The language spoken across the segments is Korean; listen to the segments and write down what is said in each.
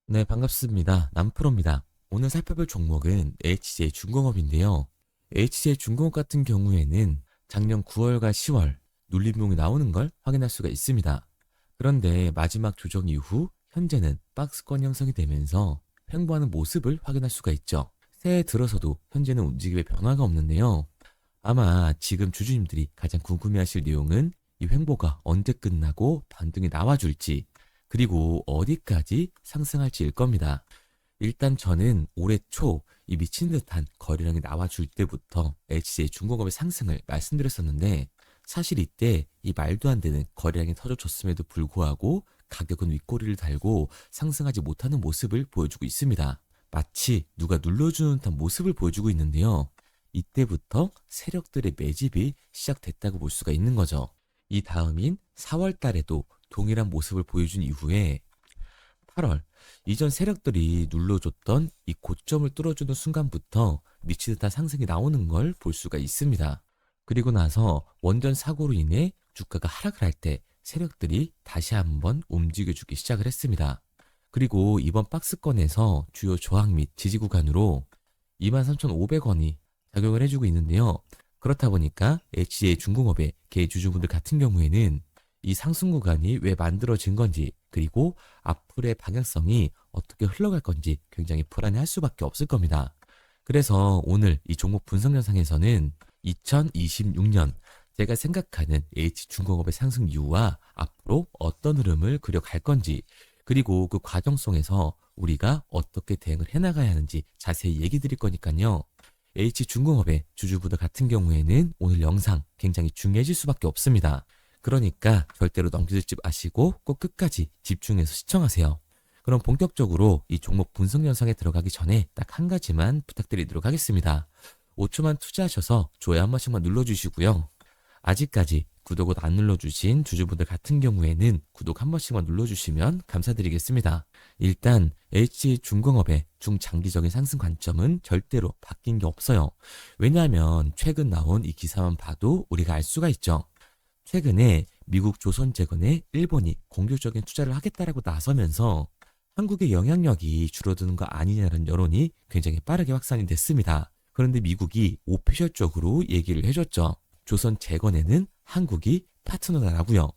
네, 반갑습니다. 남프로입니다. 오늘 살펴볼 종목은 HJ중공업인데요. HJ중공업 같은 경우에는 작년 9월과 10월 눌림목이 나오는 걸 확인할 수가 있습니다. 그런데 마지막 조정 이후 현재는 박스권 형성이 되면서 횡보하는 모습을 확인할 수가 있죠. 새해 들어서도 현재는 움직임에 변화가 없는데요. 아마 지금 주주님들이 가장 궁금해하실 내용은 이 횡보가 언제 끝나고 반등이 나와줄지, 그리고 어디까지 상승할지일 겁니다. 일단 저는 올해 초 이 미친 듯한 거래량이 나와줄 때부터 HC의 중공업의 상승을 말씀드렸었는데, 사실 이때 이 말도 안 되는 거래량이 터져줬음에도 불구하고 가격은 윗꼬리를 달고 상승하지 못하는 모습을 보여주고 있습니다. 마치 누가 눌러주는 듯한 모습을 보여주고 있는데요. 이때부터 세력들의 매집이 시작됐다고 볼 수가 있는 거죠. 이 다음인 4월 달에도 동일한 모습을 보여준 이후에 8월, 이전 세력들이 눌러줬던 이 고점을 뚫어주는 순간부터 미치듯한 상승이 나오는 걸 볼 수가 있습니다. 그리고 나서 원전 사고로 인해 주가가 하락을 할 때 세력들이 다시 한번 움직여주기 시작을 했습니다. 그리고 이번 박스권에서 주요 저항 및 지지 구간으로 23,500원이 작용을 해주고 있는데요. 그렇다 보니까 HC의 중공업의 개 주주분들 같은 경우에는 이 상승 구간이 왜 만들어진 건지, 그리고 앞으로의 방향성이 어떻게 흘러갈 건지 굉장히 불안해할 수밖에 없을 겁니다. 그래서 오늘 이 종목 분석 영상에서는 2026년 제가 생각하는 H중공업의 상승 이유와 앞으로 어떤 흐름을 그려갈 건지, 그리고 그 과정 속에서 우리가 어떻게 대응을 해나가야 하는지 자세히 얘기 드릴 거니까요. H중공업의 주주분들 같은 경우에는 오늘 영상 굉장히 중요해질 수밖에 없습니다. 그러니까 절대로 넘기지 마시고 꼭 끝까지 집중해서 시청하세요. 그럼 본격적으로 이 종목 분석 영상에 들어가기 전에 딱 한 가지만 부탁드리도록 하겠습니다. 5초만 투자하셔서 좋아요 한 번씩만 눌러주시고요. 아직까지 구독을 안 눌러주신 주주분들 같은 경우에는 구독 한 번씩만 눌러주시면 감사드리겠습니다. 일단 HJ중공업의 중장기적인 상승 관점은 절대로 바뀐 게 없어요. 왜냐하면 최근 나온 이 기사만 봐도 우리가 알 수가 있죠. 최근에 미국 조선재건에 일본이 공격적인 투자를 하겠다라고 나서면서 한국의 영향력이 줄어드는 거 아니냐는 여론이 굉장히 빠르게 확산이 됐습니다. 그런데 미국이 오피셜적으로 얘기를 해줬죠. 조선재건에는 한국이 파트너다라고요.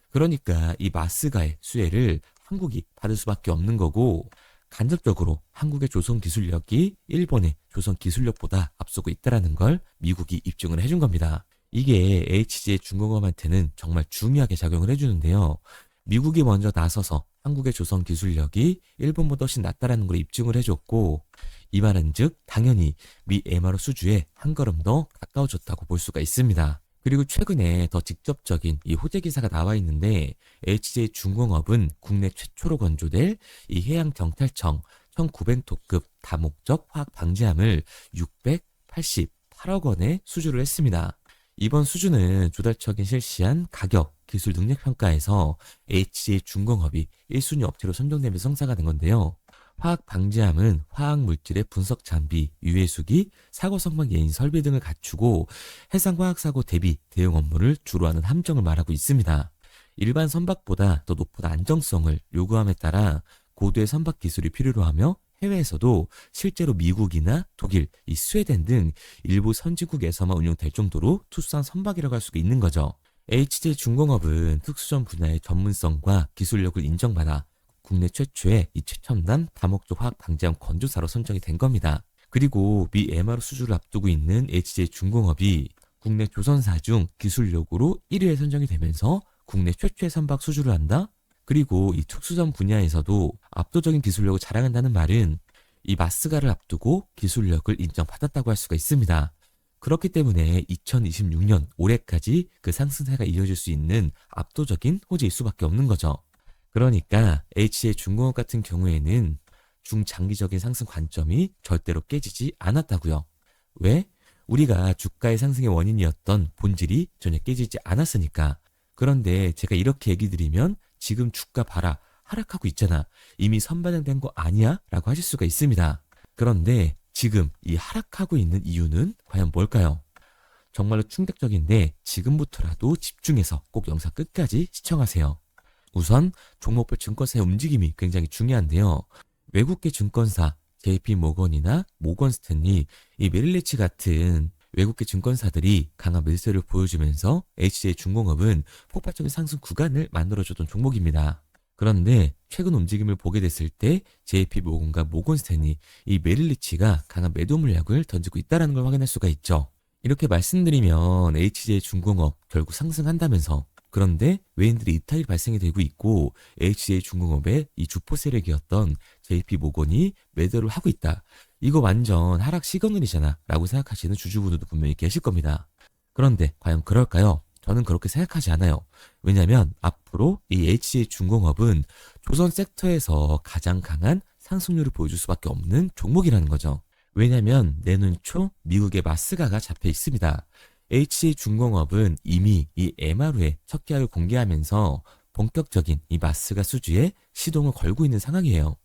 그러니까 이 마스가의 수혜를 한국이 받을 수밖에 없는 거고, 간접적으로 한국의 조선 기술력이 일본의 조선 기술력보다 앞서고 있다는 걸 미국이 입증을 해준 겁니다. 이게 HG의 중공업한테는 정말 중요하게 작용을 해주는데요. 미국이 먼저 나서서 한국의 조선 기술력이 일본보다 훨씬 낫다라는 걸 입증을 해줬고, 이 말은 즉 당연히 미 MRO 수주에 한 걸음 더 가까워졌다고 볼 수가 있습니다. 그리고 최근에 더 직접적인 이 호재 기사가 나와 있는데, HJ 중공업은 국내 최초로 건조될 이 해양경찰청 1900톤급 다목적 화학 방지함을 688억 원에 수주를 했습니다. 이번 수주는 조달청이 실시한 가격, 기술 능력 평가에서 HJ 중공업이 1순위 업체로 선정되면서 성사가 된 건데요. 화학 방지함은 화학 물질의 분석 장비, 유해수기, 사고 성방 예인 설비 등을 갖추고 해상 화학 사고 대비 대응 업무를 주로 하는 함정을 말하고 있습니다. 일반 선박보다 더 높은 안정성을 요구함에 따라 고도의 선박 기술이 필요로 하며, 해외에서도 실제로 미국이나 독일, 이 스웨덴 등 일부 선진국에서만 운용될 정도로 투수한 선박이라고 할 수가 있는 거죠. HJ중공업은 특수전 분야의 전문성과 기술력을 인정받아 국내 최초의 이 최첨단 다목적 화학 방지함 건조사로 선정이 된 겁니다. 그리고 미 MRO 수주를 앞두고 있는 HJ중공업이 국내 조선사 중 기술력으로 1위에 선정이 되면서 국내 최초의 선박 수주를 한다? 그리고 이 특수전 분야에서도 압도적인 기술력을 자랑한다는 말은 이 마스가를 앞두고 기술력을 인정받았다고 할 수가 있습니다. 그렇기 때문에 2026년 올해까지 그 상승세가 이어질 수 있는 압도적인 호재일 수밖에 없는 거죠. 그러니까 HJ중공업 같은 경우에는 중장기적인 상승 관점이 절대로 깨지지 않았다고요. 왜? 우리가 주가의 상승의 원인이었던 본질이 전혀 깨지지 않았으니까. 그런데 제가 이렇게 얘기 드리면 지금 주가 봐라, 하락하고 있잖아, 이미 선반영된 거 아니야? 라고 하실 수가 있습니다. 그런데 지금 이 하락하고 있는 이유는 과연 뭘까요? 정말로 충격적인데 지금부터라도 집중해서 꼭 영상 끝까지 시청하세요. 우선 종목별 증권사의 움직임이 굉장히 중요한데요. 외국계 증권사 JP 모건이나 모건 스탠리, 이 메릴리치 같은 외국계 증권사들이 강한 매수세를 보여주면서 HJ중공업은 폭발적인 상승 구간을 만들어줬던 종목입니다. 그런데 최근 움직임을 보게 됐을 때 JP 모건과 모건 스탠리, 이 메릴리치가 강한 매도 물량을 던지고 있다는 걸 확인할 수가 있죠. 이렇게 말씀드리면 HJ중공업 결국 상승한다면서, 그런데 외인들이 이탈이 발생이 되고 있고 HJ중공업의 이 주포 세력이었던 JP모건이 매도를 하고 있다. 이거 완전 하락 시그널이잖아 라고 생각하시는 주주분들도 분명히 계실 겁니다. 그런데 과연 그럴까요? 저는 그렇게 생각하지 않아요. 왜냐면 앞으로 이 HJ중공업은 조선 섹터에서 가장 강한 상승률을 보여줄 수밖에 없는 종목이라는 거죠. 왜냐면 내년 초 미국의 마스가가 잡혀 있습니다. HJ중공업은 이미 이 MRO의 첫 계약을 공개하면서 본격적인 이 마스가 수주에 시동을 걸고 있는 상황이에요.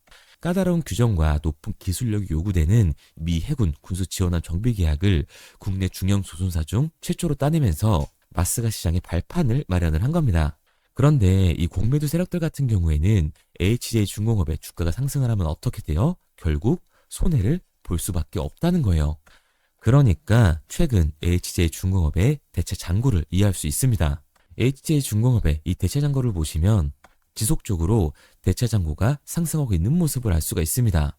까다로운 규정과 높은 기술력이 요구되는 미 해군 군수 지원함 정비 계약을 국내 중형 조선사 중 최초로 따내면서 마스가 시장의 발판을 마련을 한 겁니다. 그런데 이 공매도 세력들 같은 경우에는 HJ중공업의 주가가 상승을 하면 어떻게 돼요? 결국 손해를 볼 수밖에 없다는 거예요. 그러니까 최근 HJ중공업의 대체 잔고를 이해할 수 있습니다. HJ중공업의 이 대체 잔고를 보시면 지속적으로 대체 잔고가 상승하고 있는 모습을 알 수가 있습니다.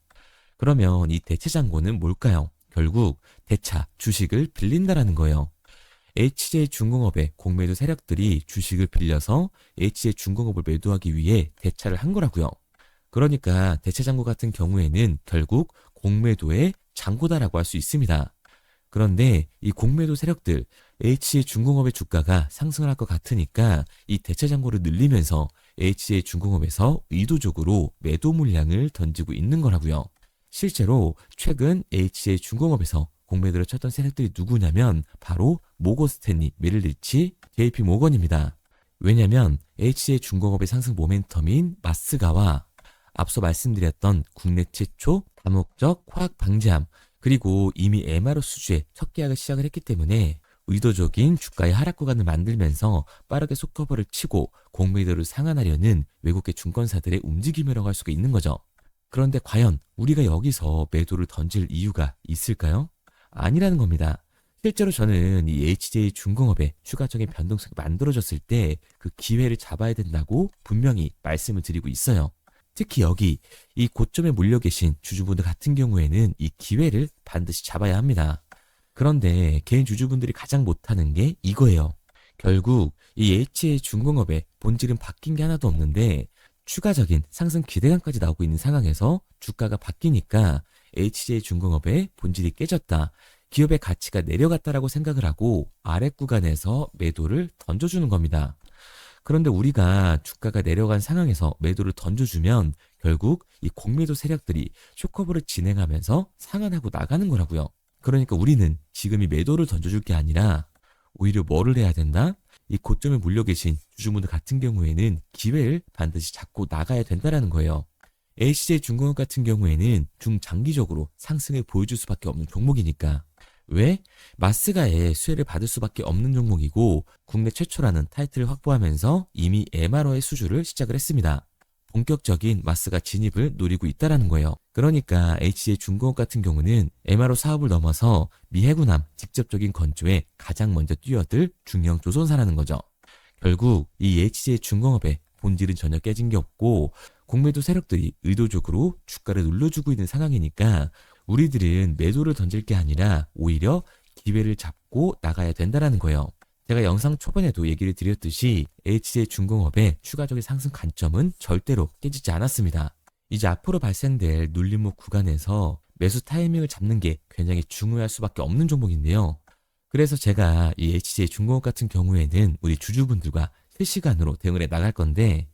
그러면 이 대체 잔고는 뭘까요? 결국 대차, 주식을 빌린다라는 거예요. HJ중공업의 공매도 세력들이 주식을 빌려서 HJ중공업을 매도하기 위해 대차를 한 거라고요. 그러니까 대체 잔고 같은 경우에는 결국 공매도의 잔고다라고 할 수 있습니다. 그런데 이 공매도 세력들, HJ중공업의 주가가 상승을 할 것 같으니까 이 대체 잔고를 늘리면서 HJ중공업에서 의도적으로 매도 물량을 던지고 있는 거라고요. 실제로 최근 HJ중공업에서 공매도를 쳤던 세력들이 누구냐면 바로 모건 스탠리, 메릴리치, JP 모건입니다. 왜냐면 HJ중공업의 상승 모멘텀인 마스가와 앞서 말씀드렸던 국내 최초 다목적 화학 방지함, 그리고 이미 MRO 수주의 첫 계약을 시작을 했기 때문에 의도적인 주가의 하락 구간을 만들면서 빠르게 속커버를 치고 공매도를 상환하려는 외국계 증권사들의 움직임이라고 할 수가 있는 거죠. 그런데 과연 우리가 여기서 매도를 던질 이유가 있을까요? 아니라는 겁니다. 실제로 저는 이 HJ중공업의 추가적인 변동성이 만들어졌을 때 그 기회를 잡아야 된다고 분명히 말씀을 드리고 있어요. 특히 여기 이 고점에 몰려 계신 주주분들 같은 경우에는 이 기회를 반드시 잡아야 합니다. 그런데 개인 주주분들이 가장 못하는 게 이거예요. 결국 이 HJ중공업의 본질은 바뀐 게 하나도 없는데 추가적인 상승 기대감까지 나오고 있는 상황에서 주가가 바뀌니까 HJ중공업의 본질이 깨졌다, 기업의 가치가 내려갔다라고 생각을 하고 아래 구간에서 매도를 던져주는 겁니다. 그런데 우리가 주가가 내려간 상황에서 매도를 던져주면 결국 이 공매도 세력들이 쇼커버를 진행하면서 상환하고 나가는 거라고요. 그러니까 우리는 지금 이 매도를 던져줄 게 아니라 오히려 뭐를 해야 된다? 이 고점에 몰려 계신 주주분들 같은 경우에는 기회를 반드시 잡고 나가야 된다는 거예요. HJ중공업 같은 경우에는 중장기적으로 상승을 보여줄 수밖에 없는 종목이니까. 왜? 마스가의 수혜를 받을 수밖에 없는 종목이고 국내 최초라는 타이틀을 확보하면서 이미 MRO의 수주를 시작을 했습니다. 본격적인 마스가 진입을 노리고 있다는 거예요. 그러니까 HJ중공업 같은 경우는 MRO 사업을 넘어서 미 해군함 직접적인 건조에 가장 먼저 뛰어들 중형 조선사라는 거죠. 결국 이 HJ중공업의 본질은 전혀 깨진 게 없고 공매도 세력들이 의도적으로 주가를 눌러주고 있는 상황이니까 우리들은 매도를 던질 게 아니라 오히려 기회를 잡고 나가야 된다는 거예요. 제가 영상 초반에도 얘기를 드렸듯이 HJ중공업의 추가적인 상승 관점은 절대로 깨지지 않았습니다. 이제 앞으로 발생될 눌림목 구간에서 매수 타이밍을 잡는 게 굉장히 중요할 수밖에 없는 종목인데요. 그래서 제가 이 HJ중공업 같은 경우에는 우리 주주분들과 실시간으로 대응을 해 나갈 건데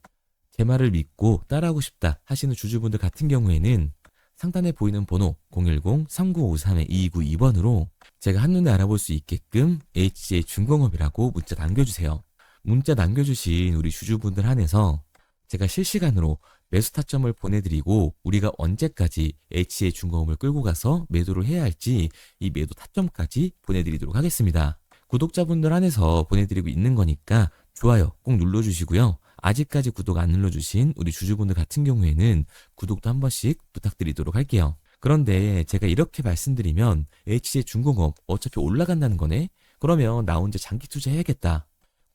제 말을 믿고 따라하고 싶다 하시는 주주분들 같은 경우에는 상단에 보이는 번호 010-3953-2292번으로 제가 한눈에 알아볼 수 있게끔 HJ중공업이라고 문자 남겨주세요. 문자 남겨주신 우리 주주분들 한해서 제가 실시간으로 매수 타점을 보내드리고 우리가 언제까지 HJ중공업을 끌고 가서 매도를 해야 할지 이 매도 타점까지 보내드리도록 하겠습니다. 구독자분들 한해서 보내드리고 있는 거니까 좋아요 꼭 눌러주시고요. 아직까지 구독 안 눌러주신 우리 주주분들 같은 경우에는 구독도 한 번씩 부탁드리도록 할게요. 그런데 제가 이렇게 말씀드리면 HJ 중공업 어차피 올라간다는 거네? 그러면 나 혼자 장기 투자해야겠다.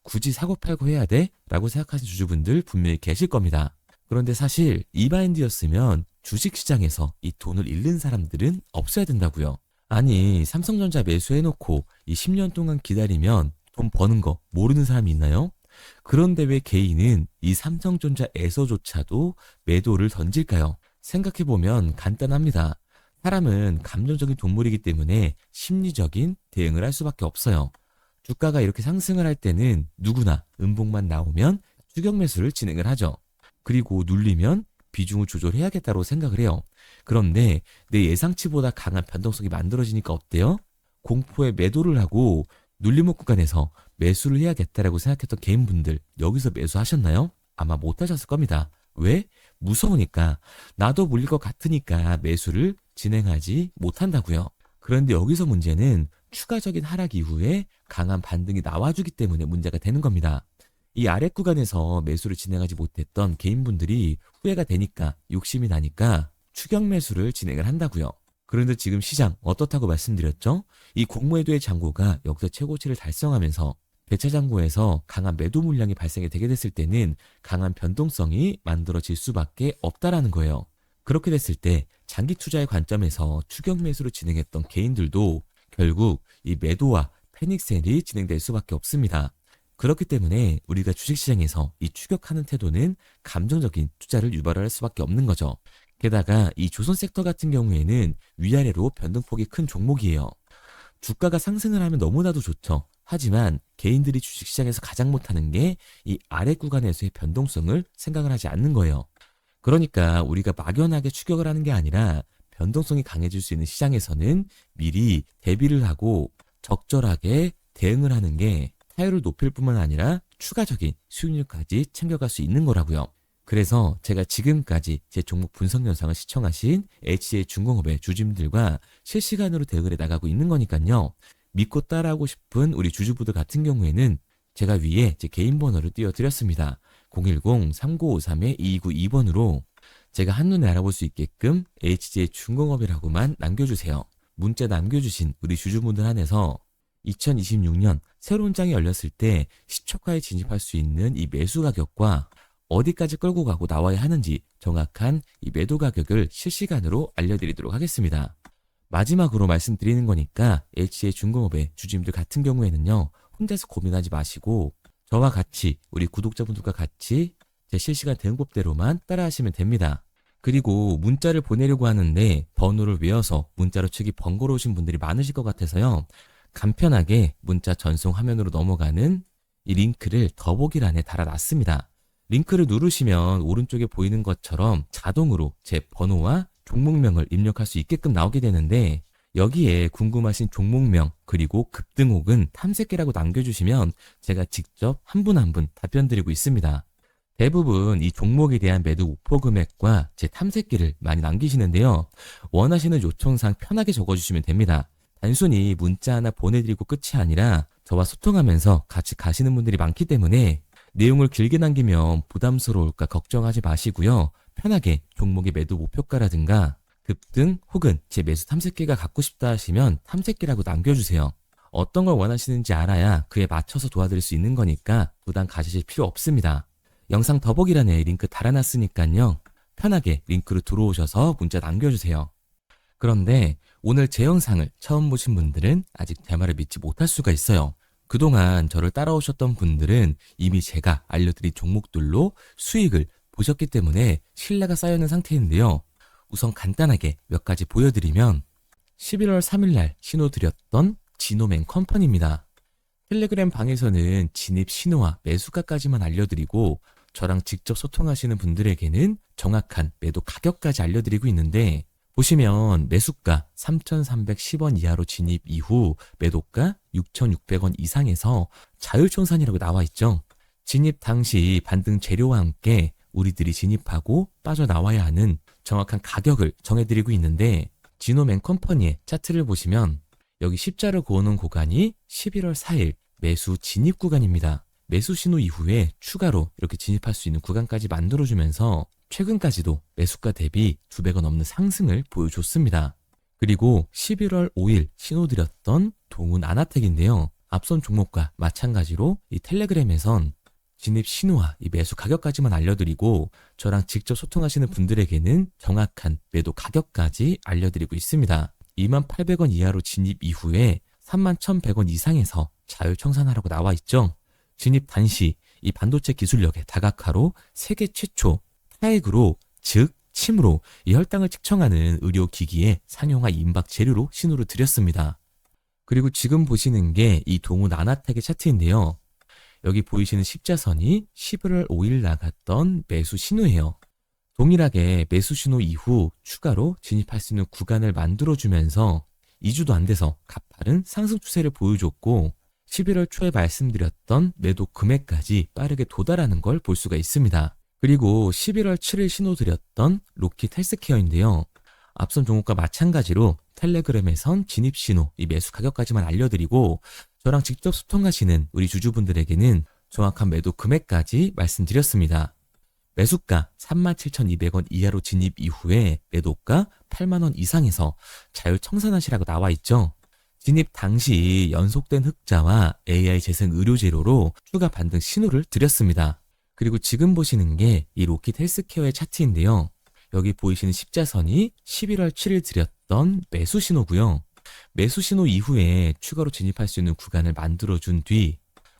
굳이 사고팔고 해야 돼? 라고 생각하시는 주주분들 분명히 계실 겁니다. 그런데 사실 이 마인드였으면 주식시장에서 이 돈을 잃는 사람들은 없어야 된다고요. 아니, 삼성전자 매수해놓고 이 10년 동안 기다리면 돈 버는 거 모르는 사람이 있나요? 그런데 왜 개인은 이 삼성전자에서조차도 매도를 던질까요? 생각해보면 간단합니다. 사람은 감정적인 동물이기 때문에 심리적인 대응을 할 수밖에 없어요. 주가가 이렇게 상승을 할 때는 누구나 음봉만 나오면 추격 매수를 진행을 하죠. 그리고 눌리면 비중을 조절해야겠다고 생각을 해요. 그런데 내 예상치보다 강한 변동성이 만들어지니까 어때요? 공포에 매도를 하고 눌림목 구간에서 매수를 해야겠다라고 생각했던 개인분들 여기서 매수하셨나요? 아마 못하셨을 겁니다. 왜? 무서우니까. 나도 물릴 것 같으니까 매수를 진행하지 못한다고요. 그런데 여기서 문제는 추가적인 하락 이후에 강한 반등이 나와주기 때문에 문제가 되는 겁니다. 이 아랫 구간에서 매수를 진행하지 못했던 개인분들이 후회가 되니까 욕심이 나니까 추격 매수를 진행을 한다고요. 그런데 지금 시장 어떻다고 말씀드렸죠? 이 공모해도의 잔고가 역대 최고치를 달성하면서 대차 잔고에서 강한 매도 물량이 발생이 되게 됐을 때는 강한 변동성이 만들어질 수밖에 없다라는 거예요. 그렇게 됐을 때 장기 투자의 관점에서 추격 매수를 진행했던 개인들도 결국 이 매도와 패닉셀이 진행될 수밖에 없습니다. 그렇기 때문에 우리가 주식시장에서 이 추격하는 태도는 감정적인 투자를 유발할 수밖에 없는 거죠. 게다가 이 조선 섹터 같은 경우에는 위아래로 변동폭이 큰 종목이에요. 주가가 상승을 하면 너무나도 좋죠. 하지만 개인들이 주식시장에서 가장 못하는 게 이 아래 구간에서의 변동성을 생각을 하지 않는 거예요. 그러니까 우리가 막연하게 추격을 하는 게 아니라 변동성이 강해질 수 있는 시장에서는 미리 대비를 하고 적절하게 대응을 하는 게 타율을 높일 뿐만 아니라 추가적인 수익률까지 챙겨갈 수 있는 거라고요. 그래서 제가 지금까지 제 종목 분석 영상을 시청하신 HJ 중공업의 주주님들과 실시간으로 대응을 해나가고 있는 거니까요. 믿고 따라하고 싶은 우리 주주분들 같은 경우에는 제가 위에 제 개인 번호를 띄워드렸습니다. 010-3953-2292번으로 제가 한눈에 알아볼 수 있게끔 HJ 중공업이라고만 남겨주세요. 문자 남겨주신 우리 주주분들 한해서 2026년 새로운 장이 열렸을 때 시초가에 진입할 수 있는 이 매수 가격과 어디까지 끌고 가고 나와야 하는지 정확한 이 매도 가격을 실시간으로 알려드리도록 하겠습니다. 마지막으로 말씀드리는 거니까 HJ 중공업의 주주님들 같은 경우에는요. 혼자서 고민하지 마시고 저와 같이 우리 구독자분들과 같이 제 실시간 대응법대로만 따라하시면 됩니다. 그리고 문자를 보내려고 하는데 번호를 외워서 문자로 치기 번거로우신 분들이 많으실 것 같아서요. 간편하게 문자 전송 화면으로 넘어가는 이 링크를 더보기란에 달아놨습니다. 링크를 누르시면 오른쪽에 보이는 것처럼 자동으로 제 번호와 종목명을 입력할 수 있게끔 나오게 되는데 여기에 궁금하신 종목명 그리고 급등 혹은 탐색기라고 남겨주시면 제가 직접 한 분 한 분 답변 드리고 있습니다. 대부분 이 종목에 대한 매도 목표 금액과 제 탐색기를 많이 남기시는데요. 원하시는 요청사항 편하게 적어주시면 됩니다. 단순히 문자 하나 보내드리고 끝이 아니라 저와 소통하면서 같이 가시는 분들이 많기 때문에 내용을 길게 남기면 부담스러울까 걱정하지 마시고요. 편하게 종목의 매도 목표가라든가 급등 혹은 제 매수 탐색기가 갖고 싶다 하시면 탐색기라고 남겨주세요. 어떤 걸 원하시는지 알아야 그에 맞춰서 도와드릴 수 있는 거니까 부담 가지실 필요 없습니다. 영상 더보기란에 링크 달아놨으니까요. 편하게 링크로 들어오셔서 문자 남겨주세요. 그런데 오늘 제 영상을 처음 보신 분들은 아직 제 말을 믿지 못할 수가 있어요. 그동안 저를 따라오셨던 분들은 이미 제가 알려드린 종목들로 수익을 보셨기 때문에 신뢰가 쌓여있는 상태인데요. 우선 간단하게 몇 가지 보여드리면 11월 3일날 신호드렸던 지노맨 컴퍼니입니다. 텔레그램 방에서는 진입 신호와 매수가까지만 알려드리고 저랑 직접 소통하시는 분들에게는 정확한 매도 가격까지 알려드리고 있는데 보시면 매수가 3,310원 이하로 진입 이후 매도가 6,600원 이상에서 자율청산이라고 나와 있죠. 진입 당시 반등 재료와 함께 우리들이 진입하고 빠져나와야 하는 정확한 가격을 정해드리고 있는데 지노맨 컴퍼니의 차트를 보시면 여기 십자를 그어놓은 구간이 11월 4일 매수 진입 구간입니다. 매수 신호 이후에 추가로 이렇게 진입할 수 있는 구간까지 만들어주면서 최근까지도 매수가 대비 2배가 넘는 상승을 보여줬습니다. 그리고 11월 5일 신호드렸던 동훈 아나텍인데요. 앞선 종목과 마찬가지로 이 텔레그램에선 진입 신호와 이 매수 가격까지만 알려드리고 저랑 직접 소통하시는 분들에게는 정확한 매도 가격까지 알려드리고 있습니다. 28,000원 이하로 진입 이후에 31,100원 이상에서 자율 청산하라고 나와 있죠. 진입 단시 이 반도체 기술력의 다각화로 세계 최초 타액으로 즉 침으로 이 혈당을 측정하는 의료기기에 상용화 임박 재료로 신호를 드렸습니다. 그리고 지금 보시는 게 이 동훈 아나텍의 차트인데요. 여기 보이시는 십자선이 11월 5일 나갔던 매수 신호예요. 동일하게 매수 신호 이후 추가로 진입할 수 있는 구간을 만들어주면서 2주도 안 돼서 가파른 상승 추세를 보여줬고 11월 초에 말씀드렸던 매도 금액까지 빠르게 도달하는 걸 볼 수가 있습니다. 그리고 11월 7일 신호 드렸던 로킷 헬스케어인데요. 앞선 종목과 마찬가지로 텔레그램에선 진입 신호, 이 매수 가격까지만 알려드리고 저랑 직접 소통하시는 우리 주주분들에게는 정확한 매도 금액까지 말씀드렸습니다. 매수가 37,200원 이하로 진입 이후에 매도가 8만원 이상에서 자율 청산하시라고 나와 있죠. 진입 당시 연속된 흑자와 AI 재생 의료 재료로 추가 반등 신호를 드렸습니다. 그리고 지금 보시는 게 이 로킷 헬스케어의 차트인데요. 여기 보이시는 십자선이 11월 7일 드렸던 매수 신호고요. 매수 신호 이후에 추가로 진입할 수 있는 구간을 만들어준 뒤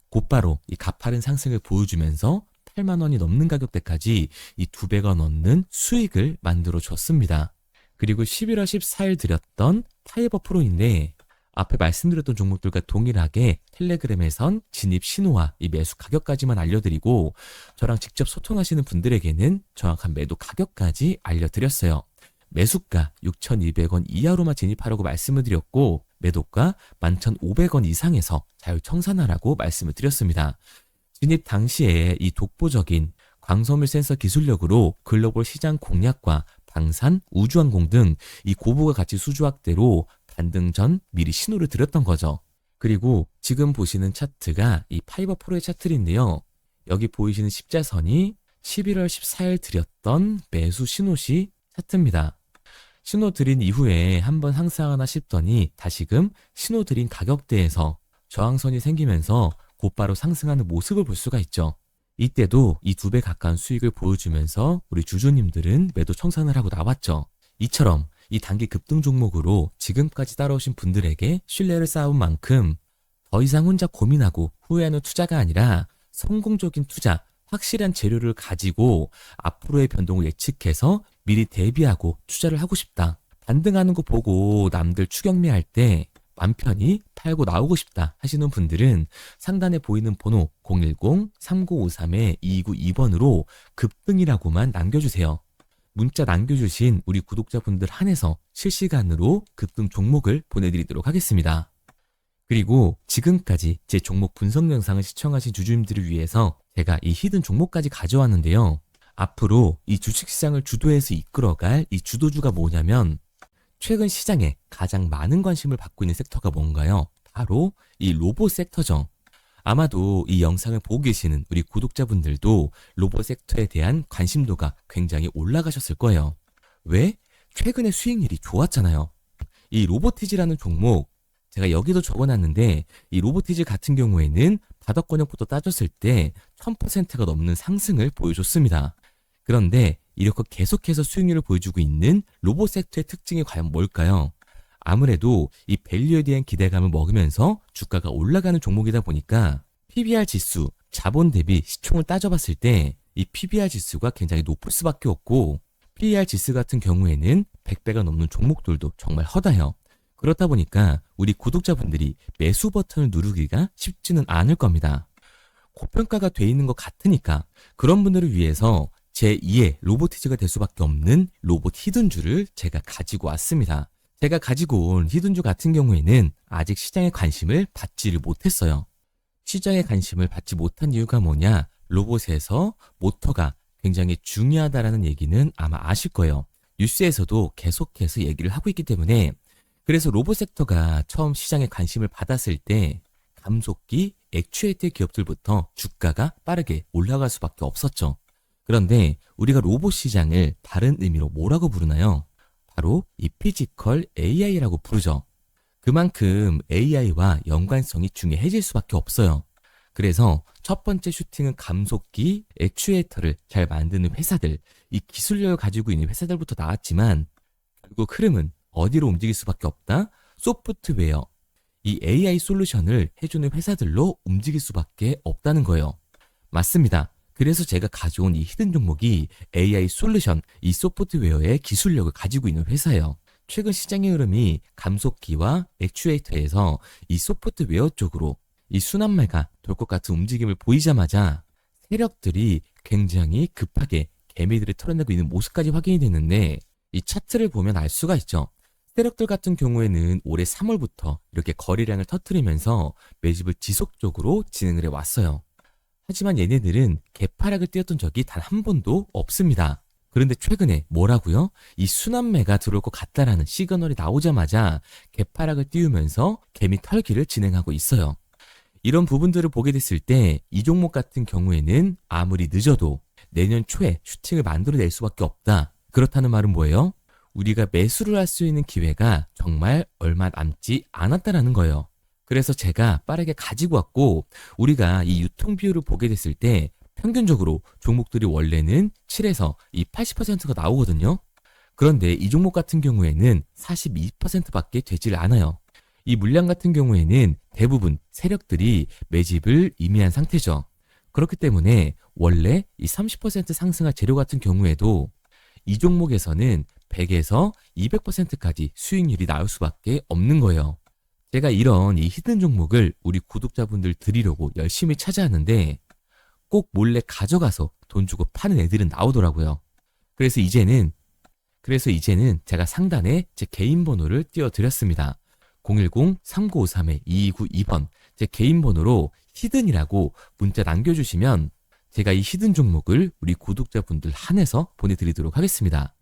곧바로 이 가파른 상승을 보여주면서 8만 원이 넘는 가격대까지 이 2배가 넘는 수익을 만들어줬습니다. 그리고 11월 14일 드렸던 파이버 프로인데 앞에 말씀드렸던 종목들과 동일하게 텔레그램에선 진입 신호와 이 매수 가격까지만 알려드리고 저랑 직접 소통하시는 분들에게는 정확한 매도 가격까지 알려드렸어요. 매수가 6,200원 이하로만 진입하라고 말씀을 드렸고 매도가 11,500원 이상에서 자율 청산하라고 말씀을 드렸습니다. 진입 당시에 이 독보적인 광섬유 센서 기술력으로 글로벌 시장 공략과 방산, 우주항공 등 이 고부가 가치 수주 확대로 반등 전 미리 신호를 드렸던 거죠. 그리고 지금 보시는 차트가 이 파이버 프로의 차트인데요. 여기 보이시는 십자선이 11월 14일 드렸던 매수 신호시 차트입니다. 신호 드린 이후에 한번 상승하나 싶더니 다시금 신호 드린 가격대에서 저항선이 생기면서 곧바로 상승하는 모습을 볼 수가 있죠. 이때도 이 2배 가까운 수익을 보여주면서 우리 주주님들은 매도 청산을 하고 나왔죠. 이처럼 이 단기 급등 종목으로 지금까지 따라오신 분들에게 신뢰를 쌓은 만큼 더 이상 혼자 고민하고 후회하는 투자가 아니라 성공적인 투자, 확실한 재료를 가지고 앞으로의 변동을 예측해서 미리 대비하고 투자를 하고 싶다. 반등하는 거 보고 남들 추격매할 때 맘 편히 팔고 나오고 싶다 하시는 분들은 상단에 보이는 번호 010-3953-2292번으로 급등이라고만 남겨주세요. 문자 남겨주신 우리 구독자분들 한해서 실시간으로 급등 종목을 보내드리도록 하겠습니다. 그리고 지금까지 제 종목 분석 영상을 시청하신 주주님들을 위해서 제가 이 히든 종목까지 가져왔는데요. 앞으로 이 주식시장을 주도해서 이끌어갈 이 주도주가 뭐냐면 최근 시장에 가장 많은 관심을 받고 있는 섹터가 뭔가요? 바로 이 로봇 섹터죠. 아마도 이 영상을 보고 계시는 우리 구독자분들도 로봇 섹터에 대한 관심도가 굉장히 올라가셨을 거예요. 왜? 최근에 수익률이 좋았잖아요. 이 로보티지라는 종목 제가 여기도 적어놨는데 이 로보티지 같은 경우에는 바닥권역부터 따졌을 때 1000%가 넘는 상승을 보여줬습니다. 그런데 이렇게 계속해서 수익률을 보여주고 있는 로봇 섹터의 특징이 과연 뭘까요? 아무래도 이 밸류에 대한 기대감을 먹으면서 주가가 올라가는 종목이다 보니까 PBR 지수, 자본 대비 시총을 따져봤을 때 이 PBR 지수가 굉장히 높을 수밖에 없고 PER 지수 같은 경우에는 100배가 넘는 종목들도 정말 허다해요. 그렇다 보니까 우리 구독자분들이 매수 버튼을 누르기가 쉽지는 않을 겁니다. 고평가가 돼 있는 것 같으니까 그런 분들을 위해서 제2의 로보티즈가 될 수밖에 없는 로봇 히든주를 제가 가지고 왔습니다. 제가 가지고 온 히든주 같은 경우에는 아직 시장의 관심을 받지를 못했어요. 시장의 관심을 받지 못한 이유가 뭐냐? 로봇에서 모터가 굉장히 중요하다라는 얘기는 아마 아실 거예요. 뉴스에서도 계속해서 얘기를 하고 있기 때문에 그래서 로봇 섹터가 처음 시장에 관심을 받았을 때 감속기, 액추에이터 기업들부터 주가가 빠르게 올라갈 수밖에 없었죠. 그런데 우리가 로봇 시장을 다른 의미로 뭐라고 부르나요? 바로 이 피지컬 AI라고 부르죠. 그만큼 AI와 연관성이 중요해질 수밖에 없어요. 그래서 첫 번째 슈팅은 감속기, 액추에이터를 잘 만드는 회사들, 이 기술력을 가지고 있는 회사들부터 나왔지만 결국 흐름은 어디로 움직일 수밖에 없다? 소프트웨어, 이 AI 솔루션을 해주는 회사들로 움직일 수밖에 없다는 거예요. 맞습니다. 그래서 제가 가져온 이 히든 종목이 AI 솔루션, 이 소프트웨어의 기술력을 가지고 있는 회사예요. 최근 시장의 흐름이 감속기와 액추에이터에서 이 소프트웨어 쪽으로 이 순환매가 돌 것 같은 움직임을 보이자마자 세력들이 굉장히 급하게 개미들을 털어내고 있는 모습까지 확인이 됐는데 이 차트를 보면 알 수가 있죠. 세력들 같은 경우에는 올해 3월부터 이렇게 거래량을 터뜨리면서 매집을 지속적으로 진행을 해왔어요. 하지만 얘네들은 개파락을 띄웠던 적이 단 한 번도 없습니다. 그런데 최근에 뭐라고요? 이 순환매가 들어올 것 같다라는 시그널이 나오자마자 개파락을 띄우면서 개미 털기를 진행하고 있어요. 이런 부분들을 보게 됐을 때 이 종목 같은 경우에는 아무리 늦어도 내년 초에 슈팅을 만들어낼 수밖에 없다. 그렇다는 말은 뭐예요? 우리가 매수를 할 수 있는 기회가 정말 얼마 남지 않았다라는 거예요. 그래서 제가 빠르게 가지고 왔고 우리가 이 유통 비율을 보게 됐을 때 평균적으로 종목들이 원래는 7에서 이 80%가 나오거든요. 그런데 이 종목 같은 경우에는 42%밖에 되질 않아요. 이 물량 같은 경우에는 대부분 세력들이 매집을 이미 한 상태죠. 그렇기 때문에 원래 이 30% 상승할 재료 같은 경우에도 이 종목에서는 100에서 200%까지 수익률이 나올 수밖에 없는 거예요. 제가 이런 이 히든 종목을 우리 구독자분들 드리려고 열심히 찾아왔는데 꼭 몰래 가져가서 돈 주고 파는 애들은 나오더라고요. 그래서 이제는 제가 상단에 제 개인 번호를 띄워드렸습니다. 010-3953-2292번 제 개인 번호로 히든이라고 문자 남겨주시면 제가 이 히든 종목을 우리 구독자분들 한해서 보내드리도록 하겠습니다.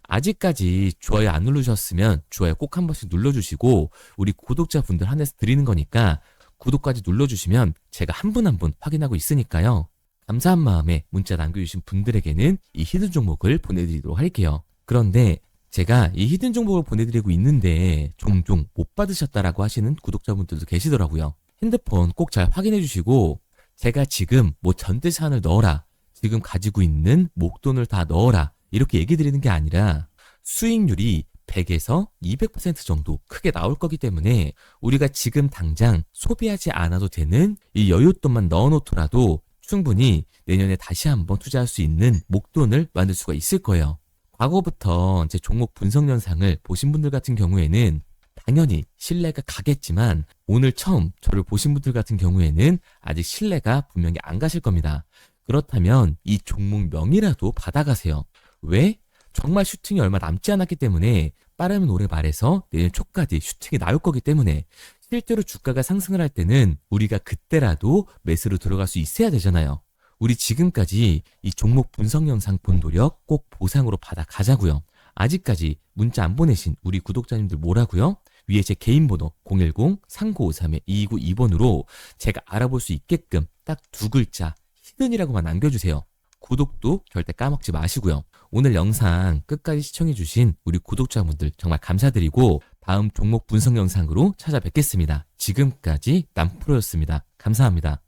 아직까지 좋아요 안 누르셨으면 좋아요 꼭 한 번씩 눌러주시고 우리 구독자분들 한해서 드리는 거니까 구독까지 눌러주시면 제가 한 분 한 분 확인하고 있으니까요. 감사한 마음에 문자 남겨주신 분들에게는 이 히든 종목을 보내드리도록 할게요. 그런데 제가 이 히든 종목을 보내드리고 있는데 종종 못 받으셨다라고 하시는 구독자분들도 계시더라고요. 핸드폰 꼭 잘 확인해 주시고 제가 지금 뭐 전재산을 넣어라, 지금 가지고 있는 목돈을 다 넣어라 이렇게 얘기 드리는 게 아니라 수익률이 100에서 200% 정도 크게 나올 거기 때문에 우리가 지금 당장 소비하지 않아도 되는 이 여윳돈만 넣어놓더라도 충분히 내년에 다시 한번 투자할 수 있는 목돈을 만들 수가 있을 거예요. 과거부터 제 종목 분석 영상을 보신 분들 같은 경우에는 당연히 신뢰가 가겠지만 오늘 처음 저를 보신 분들 같은 경우에는 아직 신뢰가 분명히 안 가실 겁니다. 그렇다면 이 종목명이라도 받아가세요. 왜? 정말 슈팅이 얼마 남지 않았기 때문에 빠르면 올해 말에서 내년 초까지 슈팅이 나올 거기 때문에 실제로 주가가 상승을 할 때는 우리가 그때라도 매수로 들어갈 수 있어야 되잖아요. 우리 지금까지 이 종목 분석 영상 본 노력 꼭 보상으로 받아 가자고요. 아직까지 문자 안 보내신 우리 구독자님들 뭐라고요? 위에 제 개인 번호 010-3953-2292번으로 제가 알아볼 수 있게끔 딱 두 글자 히든이라고만 남겨주세요. 구독도 절대 까먹지 마시고요. 오늘 영상 끝까지 시청해주신 우리 구독자분들 정말 감사드리고 다음 종목 분석 영상으로 찾아뵙겠습니다. 지금까지 남프로였습니다. 감사합니다.